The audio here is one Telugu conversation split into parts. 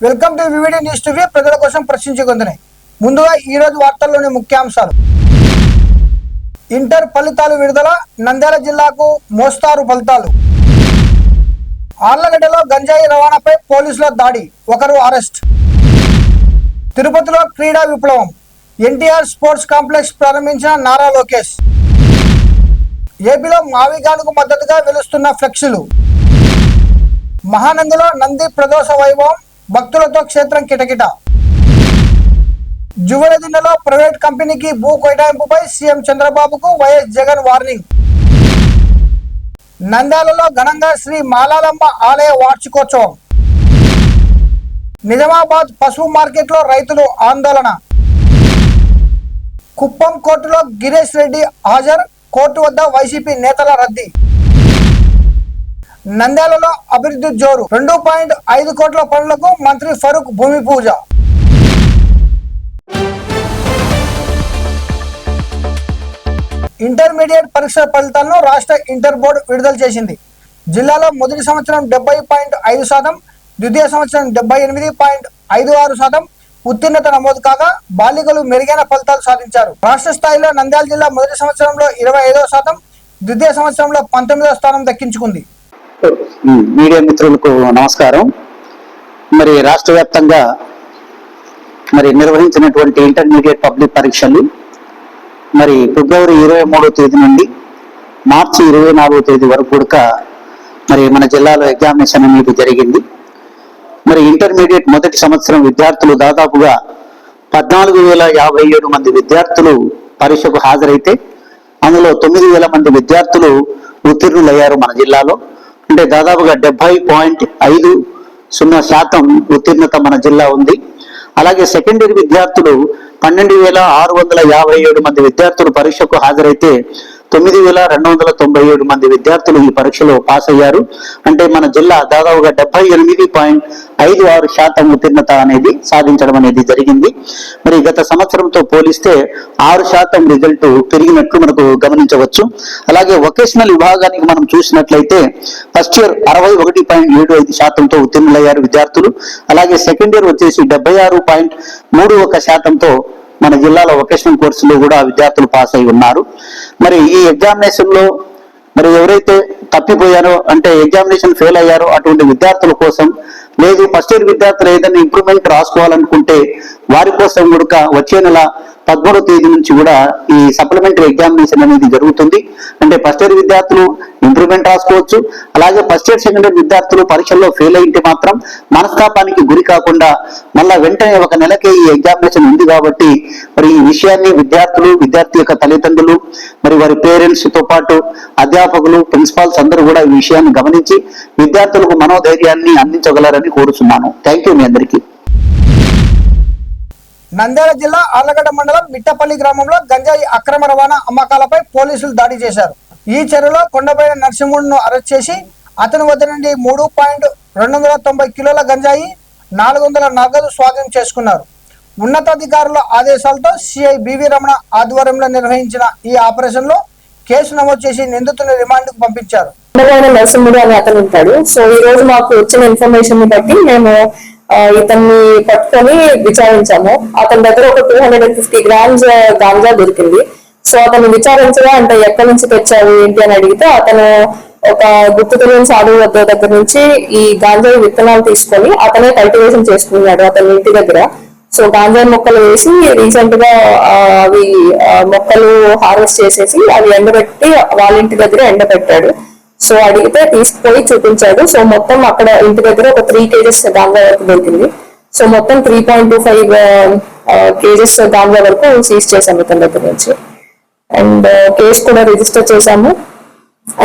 Welcome to VVD news TV. ప్రజల కోసం ప్రశ్నించుకుంటున్నాయి. ముందుగా ఈ రోజు వార్తల్లోని ముఖ్యాంశాలు. ఇంటర్ ఫలితాలు విడుదల. నంద్యాల జిల్లాకు మోస్తారు ఫలితాలు. ఆర్లగడ్డలో గంజాయి రవాణాపై పోలీసుల దాడి, ఒకరు అరెస్ట్. తిరుపతిలో క్రీడా విప్లవం. ఎన్టీఆర్ స్పోర్ట్స్ కాంప్లెక్స్ ప్రారంభించిన నారా లోకేష్. ఏపీలో మావిగానుకు మద్దతుగా వెలుస్తున్న ఫ్లెక్సీలు. మహానందిలో నంది ప్రదోష వైభవం, భక్తులతో క్షేత్రం కిటకిట. జువలదిన్నలో ప్రైవేట్ కంపెనీకి భూ కేటాయింపుపై సీఎం చంద్రబాబుకు వైఎస్ జగన్ వార్నింగ్. నంద్యాలలో ఘనంగా శ్రీ మాలాలమ్మ ఆలయ వార్షికోత్సవం. నిజామాబాద్ పశువు మార్కెట్లో రైతులు ఆందోళన. కుప్పం కోర్టులో గిరీష్ రెడ్డి హాజరు, కోర్టు వద్ద వైసీపీ నేతల రద్దీ. నంద్యాలలో అభివృద్ధి జోరు. 2.5 కోట్ల పనులకు మంత్రి ఫరూక్ భూమి పూజ. ఇంటర్మీడియట్ పరీక్షల ఫలితాలను రాష్ట్ర ఇంటర్ బోర్డు విడుదల చేసింది. జిల్లాలో మొదటి సంవత్సరం 70.5%, ద్వితీయ సంవత్సరం 78.56% ఉత్తీర్ణత నమోదు కాగా బాలికలు మెరుగైన ఫలితాలు సాధించారు. రాష్ట్ర స్థాయిలో నంద్యాల జిల్లా మొదటి సంవత్సరంలో 25%, ద్వితీయ సంవత్సరంలో 19వ స్థానం దక్కించుకుంది. మీడియా మిత్రులకు నమస్కారం. మరి రాష్ట్ర వ్యాప్తంగా నిర్వహించినటువంటి ఇంటర్మీడియట్ పబ్లిక్ పరీక్షలు మరి ఫిబ్రవరి 23వ తేదీ నుండి మార్చి 24వ తేదీ వరకు కూడా మన జిల్లాలో ఎగ్జామినేషన్ అనేది జరిగింది. ఇంటర్మీడియట్ మొదటి సంవత్సరం విద్యార్థులు దాదాపుగా 14,057 మంది విద్యార్థులు పరీక్షకు హాజరైతే అందులో 9,000 మంది విద్యార్థులు ఉత్తీర్ణులయ్యారు. మన జిల్లాలో అంటే దాదాపుగా 70.50% ఉత్తీర్ణత మన జిల్లా ఉంది. అలాగే సెకండరీ విద్యార్థులు 12,657 మంది విద్యార్థులు పరీక్షకు హాజరైతే 9,297 మంది విద్యార్థులు ఈ పరీక్షలో పాస్ అయ్యారు. అంటే మన జిల్లా దాదాపుగా 78.56% ఉత్తీర్ణత అనేది సాధించడం అనేది జరిగింది. గత సంవత్సరంతో పోలిస్తే 6% రిజల్ట్ పెరిగినట్లు మనకు గమనించవచ్చు. అలాగే వొకేషనల్ విభాగానికి మనం చూసినట్లయితే ఫస్ట్ ఇయర్ 61.75%తో ఉత్తీర్ణులయ్యారు విద్యార్థులు. అలాగే సెకండ్ ఇయర్ వచ్చేసి 76.31%తో మన జిల్లాలో వొకేషనల్ కోర్సులో కూడా విద్యార్థులు పాస్ అయి ఉన్నారు. ఈ ఎగ్జామినేషన్ లో ఎవరైతే తప్పిపోయారో అంటే ఎగ్జామినేషన్ ఫెయిల్ అయ్యారో అటువంటి విద్యార్థుల కోసం, లేదు ఫస్ట్ ఇయర్ విద్యార్థులు ఏదైనా ఇంప్రూవ్మెంట్ రాసుకోవాలనుకుంటే వారి కోసం కూడా వచ్చే నెల 13వ తేదీ నుంచి కూడా ఈ సప్లిమెంటరీ ఎగ్జామినేషన్ అనేది జరుగుతుంది. అంటే ఫస్ట్ ఇయర్ విద్యార్థులు ఇంప్రూవ్మెంట్ రాసుకోవచ్చు. అలాగే ఫస్ట్ ఇయర్ సెకండ్ ఇయర్ విద్యార్థులు పరీక్షల్లో ఫెయిల్ అయితే మాత్రం మనస్తాపానికి గురి కాకుండా మళ్ళా వెంటనే ఒక నెలకే ఈ ఎగ్జామినేషన్ ఉంది కాబట్టి ఈ విషయాన్ని విద్యార్థి యొక్క తల్లిదండ్రులు వారి పేరెంట్స్ తో పాటు అధ్యాపకులు, ప్రిన్సిపాల్స్ అందరూ కూడా ఈ విషయాన్ని గమనించి విద్యార్థులకు మనోధైర్యాన్ని అందించగలరని కోరుతున్నాను. థ్యాంక్ యూ మీ అందరికీ. నంద్యాల జిల్లా ఆర్లగడ్డ మండలం మిట్టపల్లి గ్రామంలో గంజాయి అక్రమ రవాణా అమ్మకాలపై పోలీసులు దాడి చేశారు. ఈ చర్యలో కొండపైన నరసింహుడును అరెస్ట్ చేసి అతని వద్ద నుండి 3.290 కిలోల గంజాయి, 400 నగదు స్వాధీనం చేసుకున్నారు. ఉన్నతాధికారుల ఆదేశాలతో సిఐ బివి రమణ ఆధ్వర్యంలో నిర్వహించిన ఈ ఆపరేషన్ లో కేసు నమోదు చేసి నిందితుని రిమాండ్కు పంపించారు. నరసింహుడు అని అతను ఉంటాడు. సో ఈ రోజు మాకు వచ్చిన ఇన్ఫర్మేషన్ ని బట్టి మేము ఇతన్ని పట్టుకొని విచారించాము. అతని దగ్గర ఒక 250 grams గాంజా దొరికింది. సో అతను విచారించగా అంటే ఎక్కడి నుంచి తెచ్చావు ఏంటి అని అడిగితే అతను ఒక గుర్తు తెలియని సాధువు దగ్గర నుంచి ఈ గాంజాయి విత్తనాలు తీసుకొని అతనే కల్టివేషన్ చేసుకున్నాడు అతని ఇంటి దగ్గర. సో గాంజాయి మొక్కలు వేసి రీసెంట్ గా అవి మొక్కలు హార్వెస్ట్ చేసేసి అవి ఎండబెట్టి వాళ్ళ ఇంటి దగ్గర ఎండబెట్టాడు. సో అడిగితే తీసుకుపోయి చూపించాడు. సో మొత్తం అక్కడ ఇంటి దగ్గర ఒక 3 kgs గాంజా వరకు దొరికింది. సో మొత్తం 3.25 kgs గాంజా వరకు సీజ్ చేశాము ఇతని దగ్గర నుంచి. అండ్ కేసు కూడా రిజిస్టర్ చేశాము.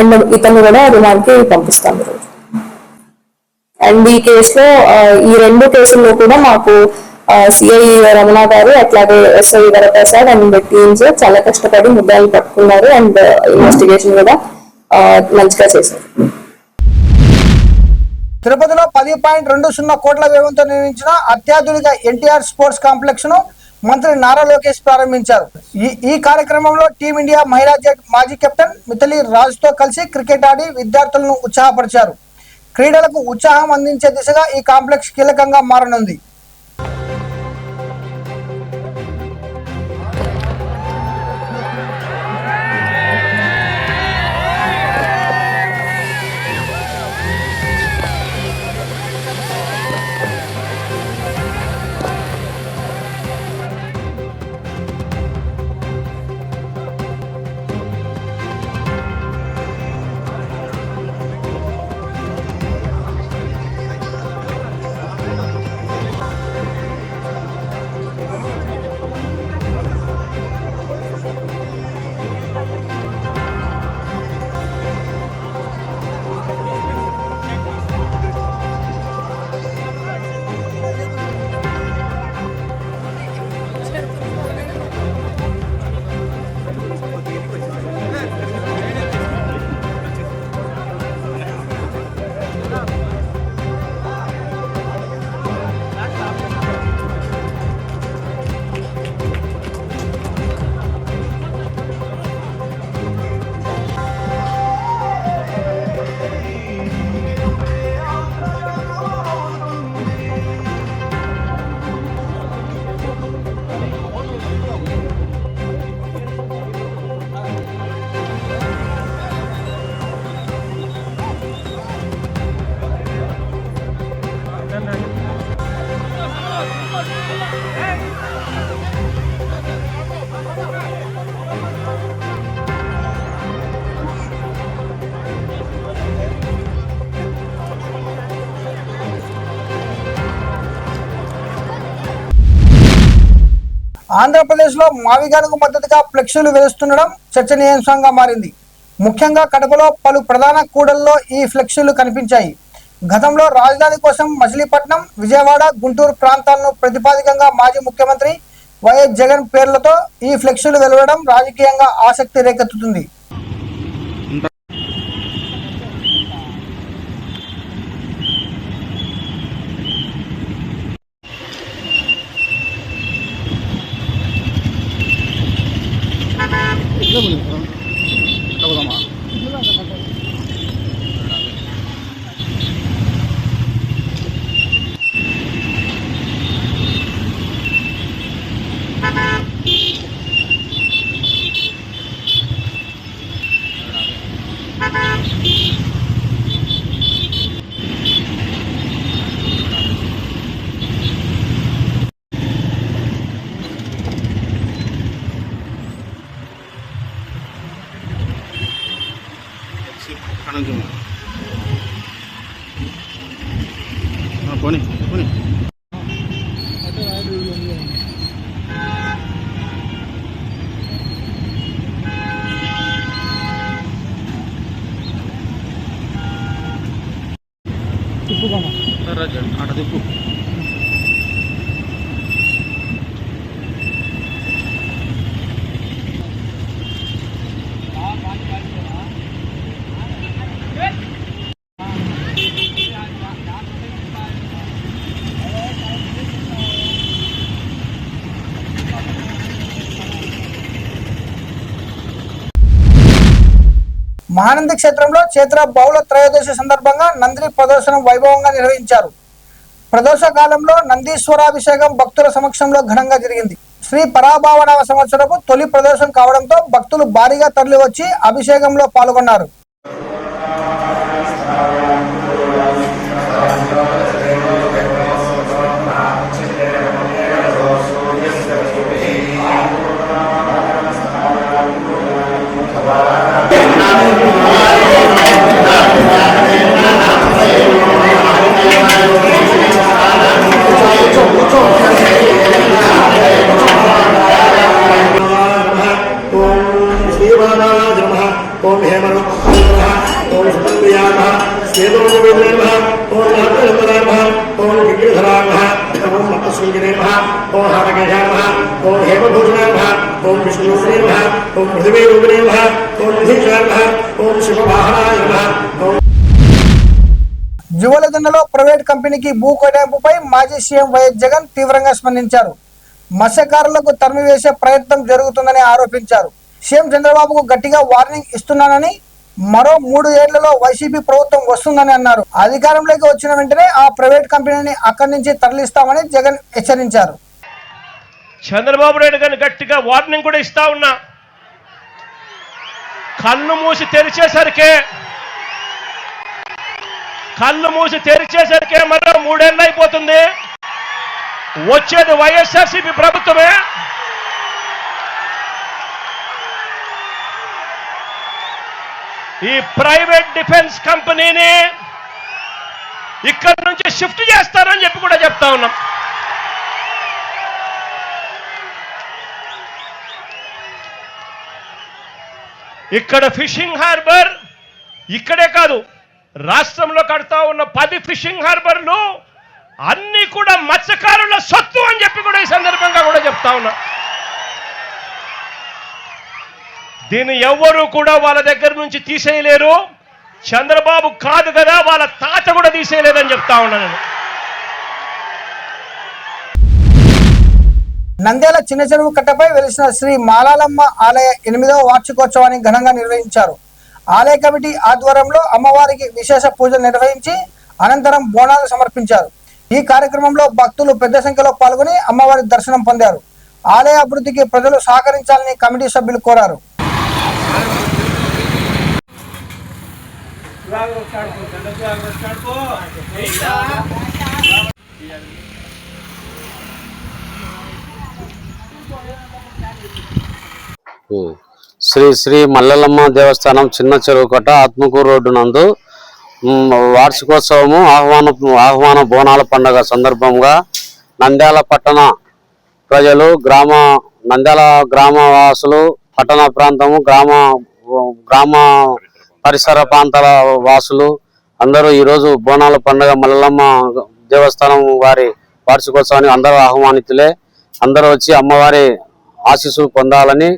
అండ్ ఇతను కూడా రిమాండ్ కి పంపిస్తాము. అండ్ ఈ కేసులో ఈ 2 కేసుల్లో కూడా మాకు సిఐ రమణ గారు అట్లాగే ఎస్ఐ వరప్రసాద్ అండ్ టీమ్స్ చాలా కష్టపడి ముద్దాయిలు పట్టుకున్నారు. అండ్ ఇన్వెస్టిగేషన్ కూడా మంచిగా చేశారు. తిరుపతిలో 10.20 కోట్ల వ్యయంతో నిర్మించిన అత్యాధునిక ఎన్టీఆర్ స్పోర్ట్స్ కాంప్లెక్స్ ను మంత్రి నారా లోకేష్ ప్రారంభించారు. ఈ కార్యక్రమంలో టీమిండియా మహిళా జట్టు మాజీ కెప్టెన్ మిథాలీ రాజ్ తో కలిసి క్రికెట్ ఆడి విద్యార్థులను ఉత్సాహపరిచారు. క్రీడలకు ఉత్సాహం అందించే దిశగా ఈ కాంప్లెక్స్ కీలకంగా మారనుంది. ఆంధ్రప్రదేశ్లో మావిగానుకు మద్దతుగా ఫ్లెక్సీలు వెలుస్తుండడం చర్చనీయాంశంగా మారింది. ముఖ్యంగా కడపలో పలు ప్రధాన కూడల్లో ఈ ఫ్లెక్సీలు కనిపించాయి. గతంలో రాజధాని కోసం మచిలీపట్నం, విజయవాడ, గుంటూరు ప్రాంతాలను ప్రతిపాదికంగా మాజీ ముఖ్యమంత్రి వైఎస్ జగన్ పేర్లతో ఈ ఫ్లెక్సీలు వెలువడడం రాజకీయంగా ఆసక్తి రేకెత్తుతుంది. పోనీ పోనీ అట తిప్పు. మహానంది క్షేత్రంలో చైత్ర బహుళ త్రయోదశి సందర్భంగా నంది ప్రదర్శనం వైభవంగా నిర్వహించారు. ప్రదోష కాలంలో నందీశ్వరాభిషేకం భక్తుల సమక్షంలో ఘనంగా జరిగింది. శ్రీ పరాభావనవ సంవత్సరపు తొలి ప్రదోషం కావడంతో భక్తులు భారీగా తరలివచ్చి అభిషేకంలో పాల్గొన్నారు. ओम हेमनु ओम सुप्रियामः सेतुर्गोविंदः ओम नागेन्द्रामः ओम विग्रहरामः ओम मतस्विंगरेमः ओम हारकेशामः ओम हेमभूषणामः ओम विष्णुश्रीमः ओम पृथ्वीरूपिणीमः ओम निधीश्वरमः ओम शिववाहनायमः ओम జువలదిన్నలో ప్రైవేట్ కంపెనీకి భూ కేటాయింపుపై మాజీ సీఎం వైఎస్ జగన్ తీవ్రంగా స్పందించారు. మత్స్యకారులకు తరిమివేసే ప్రయత్నం జరుగుతుందని ఆరోపించారు. సీఎం చంద్రబాబుకు గట్టిగా వార్నింగ్ ఇస్తున్నానని, మరో 3 ఏళ్లలో వైసీపీ ప్రభుత్వం వస్తుందని అన్నారు. అధికారంలోకి వచ్చిన వెంటనే ఆ ప్రైవేట్ కంపెనీని అక్కడి నుంచి తరలిస్తామని జగన్ హెచ్చరించారు. చంద్రబాబు నాయుడు గారిని గట్టిగా వార్నింగ్ కూడా ఇస్తా ఉన్నా. కళ్ళు మూసి తెరిచేసరికే మరో 3 ఏళ్ళు అయిపోతుంది. వచ్చేది వైఎస్ఆర్సీపీ ప్రభుత్వమే. ఈ ప్రైవేట్ డిఫెన్స్ కంపెనీని ఇక్కడి నుంచి షిఫ్ట్ చేస్తారని చెప్పి కూడా చెప్తా ఉన్నాం. ఇక్కడ ఫిషింగ్ హార్బర్ ఇక్కడే కాదు, రాష్ట్రంలో కడతా ఉన్న 10 ఫిషింగ్ హార్బర్లు అన్ని కూడా మత్స్యకారుల సొత్తు అని చెప్పి కూడా ఈ సందర్భంగా కూడా చెప్తా ఉన్నా. దీన్ని ఎవ్వరూ కూడా వాళ్ళ దగ్గర నుంచి తీసేయలేరు. చంద్రబాబు కాదు కదా, వాళ్ళ తాత కూడా తీసేయలేదని చెప్తా ఉన్నాను. నంద్యాల చిన్న చెరువు కట్టపై వెలిసిన శ్రీ మాలాలమ్మ ఆలయ 8వ వార్షికోత్సవాన్ని ఘనంగా నిర్వహించారు. ఆలయ కమిటీ ఆధ్వర్యంలో అమ్మవారికి విశేష పూజలు నిర్వహించి అనంతరం బోనాలు సమర్పించారు. ఈ కార్యక్రమంలో భక్తులు పెద్ద సంఖ్యలో పాల్గొని అమ్మవారి దర్శనం పొందారు. ఆలయ అభివృద్ధికి ప్రజలు సహకరించాలని కమిటీ సభ్యులు కోరారు. శ్రీ శ్రీ మల్లెలమ్మ దేవస్థానం చిన్న చెరువు కట్ట ఆత్మకూరు రోడ్డు నందు వార్షికోత్సవము ఆహ్వాన బోనాల పండుగ సందర్భంగా నంద్యాల పట్టణ ప్రజలు నంద్యాల గ్రామవాసులు పట్టణ ప్రాంతము గ్రామ పరిసర ప్రాంతాల వాసులు అందరూ ఈరోజు బోనాల పండుగ మల్లెలమ్మ దేవస్థానం వారి వార్షికోత్సవానికి అందరూ ఆహ్వానితులే. అందరూ వచ్చి అమ్మవారి ఆశీస్సులు పొందాలని,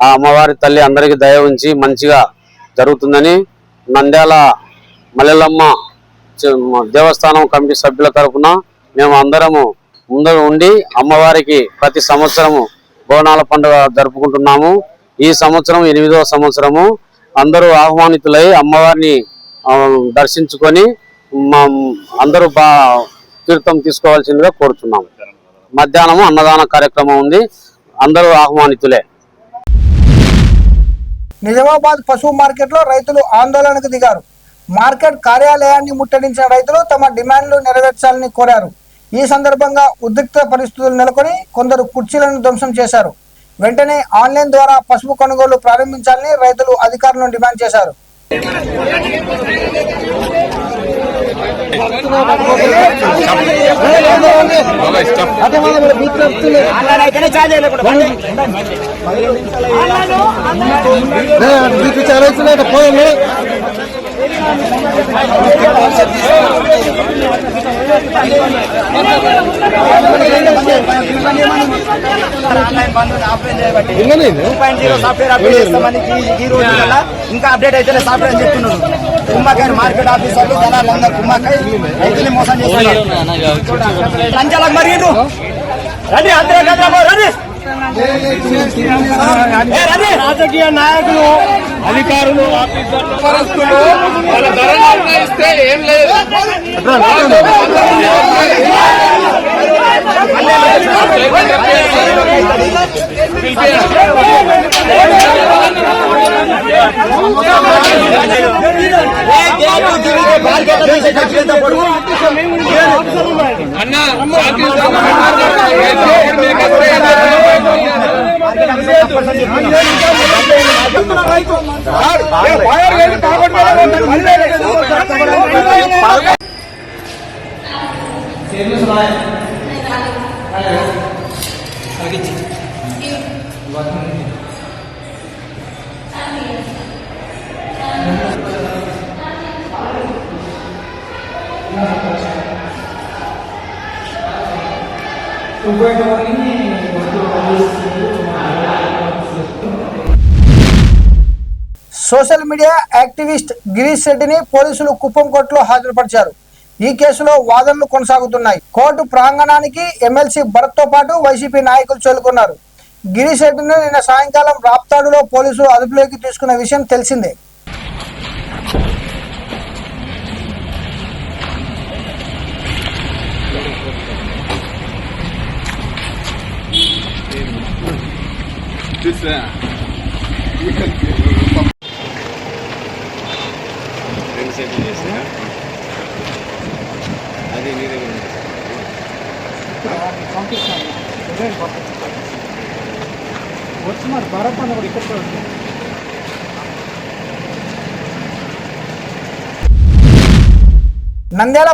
ఆ అమ్మవారి తల్లి అందరికీ దయ ఉంచి మంచిగా జరుగుతుందని నంద్యాల మల్లెలమ్మ దేవస్థానం కమిటీ సభ్యుల తరఫున మేము అందరము ముందు ఉండి అమ్మవారికి ప్రతి సంవత్సరము బోనాల పండుగ జరుపుకుంటున్నాము. ఈ సంవత్సరం 8వ సంవత్సరము. అందరూ ఆహ్వానితులై అమ్మవారిని దర్శించుకొని అందరూ తీర్థం తీసుకోవాల్సిందిగా కోరుతున్నాము. మధ్యాహ్నము అన్నదాన కార్యక్రమం ఉంది. అందరూ ఆహ్వానితులే. నిజామాబాద్ పశువు మార్కెట్లో రైతులు ఆందోళనకు దిగారు. మార్కెట్ కార్యాలయాన్ని ముట్టడించిన రైతులు తమ డిమాండ్లు నెరవేర్చాలని కోరారు. ఈ సందర్భంగా ఉద్రిక్త పరిస్థితులు నెలకొని కొందరు కుర్చీలను ధ్వంసం చేశారు. వెంటనే ఆన్లైన్ ద్వారా పసుపు కొనుగోలు ప్రారంభించాలని రైతులు అధికారులను డిమాండ్ చేశారు. ఇంకా అప్డేట్ అయితే సాఫ్ట్వేర్ అని చెప్తున్నారు. కుమ్మకాయ మార్కెట్ ఆఫీసర్లు జనాలందరూ కుమ్మకాయ రైతులు మోసం చేస్తున్నారు. లంచాలకు మరి రండి, అందరూ రండి. రాజకీయ నాయకులు, అధికారులు, ఆఫీసర్లు వాళ్ళ ధరలు నిర్ణయిస్తే ఏం లేదు. సోషల్ మీడియా యాక్టివిస్ట్ గిరీష్ రెడ్డిని పోలీసులు కుప్పం కోర్టులో హాజరుపరిచారు. ఈ కేసులో వాదనలు కొనసాగుతున్నాయి. కోర్టు ప్రాంగణానికి ఎమ్మెల్సీ భరత్ తో పాటు వైసీపీ నాయకులు చేరుకున్నారు. గిరీష్ రెడ్డిని నిన్న సాయంకాలం రాప్తాడులో పోలీసులు అదుపులోకి తీసుకున్న విషయం తెలిసిందే. నంద్యాల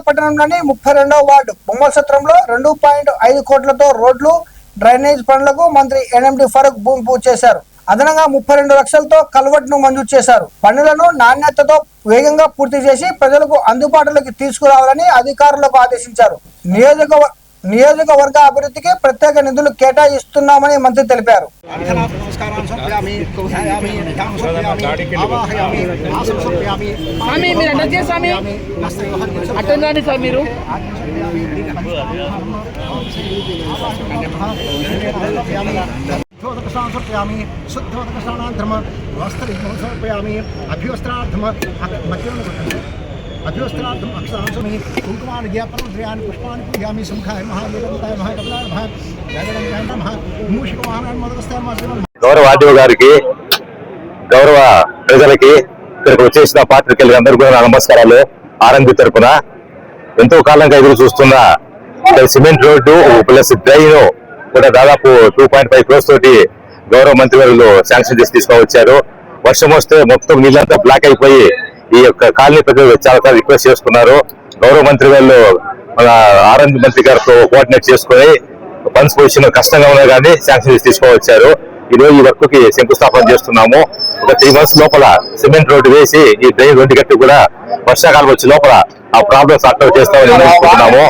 పట్టణంలోని 32వ వార్డు బొమ్మల సత్రంలో 2.5 కోట్లతో రోడ్లు డ్రైనేజ్ పనులకు మంత్రి ఎన్ఎండి ఫరూక్ భూమి పూజ చేశారు. అదనంగా 32 లక్షలతో కల్వర్ట్ ను మంజూరు చేశారు. పనులను నాణ్యతతో వేగంగా పూర్తి చేసి ప్రజలకు అందుబాటులోకి తీసుకురావాలని అధికారులకు ఆదేశించారు. నియోజకవర్గ అభివృద్ధికి ప్రత్యేక నిధులు కేటాయిస్తున్నామని మంత్రి తెలిపారు. సమర్పయామి శుద్ధోదకస్నానాంతరం వస్త్రం సమర్పయామి అభ్యవస్త్రార్థం అభ్యవస్త్రార్థం అక్షరాంశమి కుంకుమాన్ని జ్ఞాపనం ద్రయాన్ని పుష్పాన్ని పూజయామి సుఖాయ మహాదేవంతాయ మహాకపిలాయ మూషిక వాహనాన్ని మొదలస్తాయ. గౌరవ ఆర్డీఓ గారికి, గౌరవ ప్రజలకి, ఇక్కడికి వచ్చేసిన పాత్రికేయులకి అందరికీ కూడా నమస్కారాలు. ఆర్ఎంపీ తరఫున ఎంతో కాలంగా ఎదురు చూస్తున్న సిమెంట్ రోడ్డు ప్లస్ డ్రైన్ కూడా దాదాపు 2.5 crores తోటి గౌరవ మంత్రి వారు శాంక్షన్ చేసి తీసుకువచ్చారు. వర్షం వస్తే మొత్తం నీళ్ళంతా బ్లాక్ అయిపోయి ఈ యొక్క కాలనీ ప్రజలు చాలా రిక్వెస్ట్ చేసుకున్నారు. గౌరవ మంత్రి వాళ్ళు మన ఆర్ఎంపీ మంత్రి గారితో కోఆర్డినేట్ చేసుకుని ఫండ్స్ పొజిషన్ కష్టంగా ఉన్నా కానీ శాంక్షన్ చేసి తీసుకువచ్చారు. ఈ రోజు ఈ వర్క్ కి శంకుస్థాపన చేస్తున్నాము. ఒక 3 months లోపల సిమెంట్ రోడ్డు వేసి ఈ డ్రైన్ రోడ్డు గట్టి కూడా వర్షాకాలం వచ్చే లోపల ఆ ప్రాబ్లమ్ సార్ట్ చేస్తామని నిర్ణయించుకుంటున్నాము.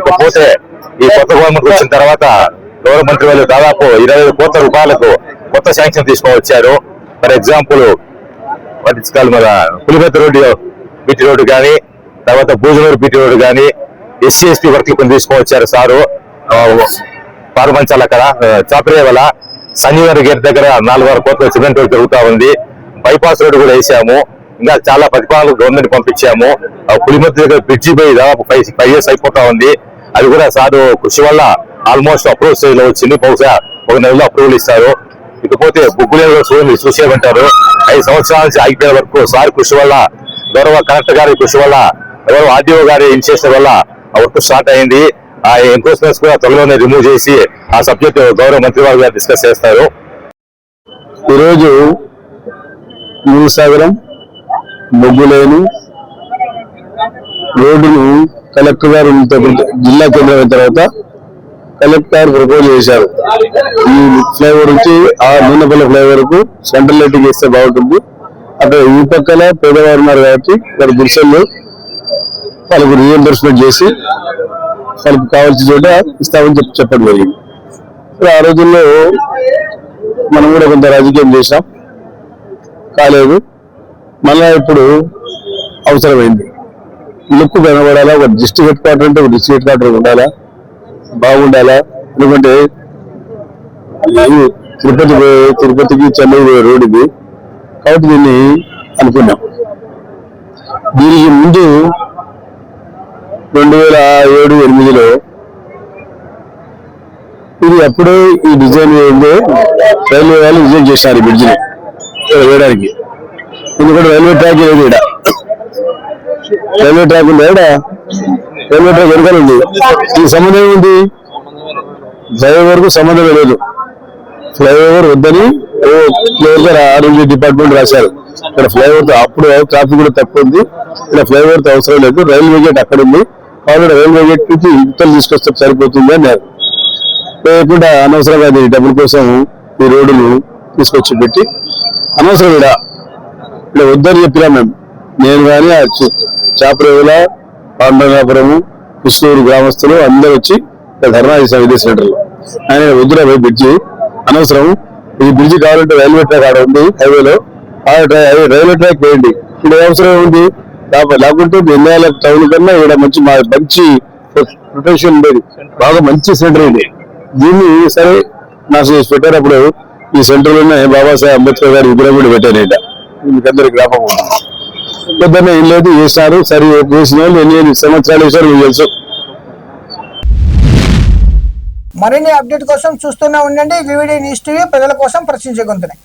ఇకపోతే ఈ కొత్త గవర్నమెంట్ వచ్చిన తర్వాత గౌరవ మంత్రి వాళ్ళు దాదాపు 25 కోట్ల రూపాయలకు కొత్త శాంక్షన్ తీసుకువచ్చారు. ఫర్ ఎగ్జాంపుల్ మన పులిబెత్త రోడ్డు బీటీ రోడ్డు కానీ, తర్వాత భూజనూరు బీటీ రోడ్డు కానీ, ఎస్సీ వర్క్లు కొన్ని తీసుకువచ్చారు సారు. పారుమంచాల అక్కడ చాపరేవల సంజీవన్ గేట్ దగ్గర 4 కోట్ల సిమెంట్ రోడ్ జరుగుతా ఉంది. బైపాస్ రోడ్డు కూడా వేసాము. ఇంకా చాలా ప్రతిపాదనలు గవర్నమెంట్ పంపించాము. పులిబెత్త దగ్గర బ్రిడ్జి పోయి దాదాపు 5 years అయిపోతా ఉంది. అది కూడా సారు కృషి వల్ల ఆల్మోస్ట్ అప్రూవ్ స్టేజ్ లో వచ్చింది. బహుశా 1 నెలలో అప్రూవల్ ఇస్తారు. ఇకపోతే బుగ్గులేరు చూసేమంటారు. 5 సంవత్సరాల నుంచి ఆగిపోయే వరకు సార్ కృషి వల్ల, గౌరవ కలెక్టర్ గారి కృషి వల్ల, గౌరవ ఆర్డీఓ గారి ఇనిషియేషన్ వల్ల ఆ వర్క్ స్టార్ట్ అయింది. ఆ ఎంక్రోచ్మెంట్స్ కూడా త్వరలోనే రిమూవ్ చేసి ఆ సబ్జెక్ట్ గౌరవ మంత్రి వారు గారు డిస్కస్ చేస్తారు. ఈరోజు మూసాగరం బొగ్గులేని రోడ్డును కలెక్టర్ గారు జిల్లా కేంద్రం అయిన తర్వాత కలెక్టర్ గారు ప్రపోజ్ చేశారు. ఈ ఫ్లైఓవర్ నుంచి ఆ నూనెపల్లి ఫ్లైఓవర్ కు సెంట్రల్ లైటింగ్ ఇస్తే బాగుంటుంది. అక్కడ ఈ పక్కన పేదవారు ఉన్నారు కాబట్టి వారి గుడిసెల్లో వాళ్ళకు రీఎంబర్స్మెంట్ చేసి వాళ్ళకి కావాల్సిన చోట ఇస్తామని చెప్పడం జరిగింది. ఆ రోజుల్లో మనం కూడా కొంత రాజకీయం చేశాం, కాలేదు. మళ్ళా ఇప్పుడు అవసరమైంది. లుక్ కనబడాలా, ఒక డిస్ట్రిక్ట్ హెడ్ క్వార్టర్ అంటే ఒక డిస్ట్రిక్ట్ హెడ్ క్వార్టర్ ఉండాలా, బాగుండాలా. ఎందుకంటే తిరుపతికి చెన్నై రోడ్ ఇది కాబట్టి దీన్ని అనుకున్నాం. దీనికి ముందు 2007-8లో ఇది అప్పుడే ఈ డిజైన్ ఏందో రైల్వే వాళ్ళు డిజైన్ చేశారు ఈ బ్రిడ్జిని వేయడానికి. ఎందుకంటే రైల్వే ట్రాక్ లేదు, ఇక్కడ రైల్వే ట్రాక్ ఉంది, ఇక్కడ రైల్వే ట్రాక్ వెనుక ఉంది. ఈ సంబంధం ఏముంది? ఫ్లైఓవర్ కు సంబంధం లేదు. ఫ్లైఓవర్ వద్దని ఫ్లైఓవర్ ఆర్ఎండ్బి డిపార్ట్మెంట్ రాశారు. ఇక్కడ ఫ్లైఓవర్ తో అప్పుడు ట్రాఫిక్ కూడా తక్కువ ఉంది, ఇక్కడ ఫ్లైఓవర్ తో అవసరం లేదు, రైల్వే గేట్ అక్కడ ఉంది కాబట్టి రైల్వే గేట్ నుంచి ఇతలు తీసుకొస్తే సరిపోతుంది అన్నారు. లేకుండా అనవసరంగా డబ్బుల కోసం ఈ రోడ్డును తీసుకొచ్చి పెట్టి అనవసరం ఇక్కడ వద్దని చెప్పినా మేము, నేను కానీ చాపరేవుల, పాండవపురము, కృష్ణూరు గ్రామస్తులు అందరూ వచ్చి ధర్నా చేశాం ఇదే సెంటర్ లో. ఆయన వద్దురా బ్రిడ్జి అనవసరం, ఈ బ్రిడ్జి కావాలంటే రైల్వే ట్రాక్ ఆడ ఉంది హైవేలో, ఆ రైల్వే ట్రాక్ వేయండి, ఇక్కడ అవసరం ఉంది. లేకుంటే ఎన్నేళ్ళ టౌన్ కన్నా ఇక్కడ మంచి ప్రొటెక్షన్ ఉండేది, బాగా మంచి సెంటర్ ఉంది. దీన్ని సరే నాకు చేసి పెట్టేటప్పుడు ఈ సెంటర్ లోనే బాబాసాహెబ్ అంబేద్కర్ గారి విగ్రహం కూడా పెట్టాను. మీకందరికి గ్రామం పొద్దున్న ఏం లేదు చేసినారు. సరే చేసిన వాళ్ళు ఎన్ని సంవత్సరాలు వేసారు మీకు తెలుసు. మరిన్ని అప్డేట్ కోసం చూస్తూనే ఉండండి వివిడి న్యూస్ టీవీ, ప్రజల కోసం ప్రశ్నించే గొంతునే.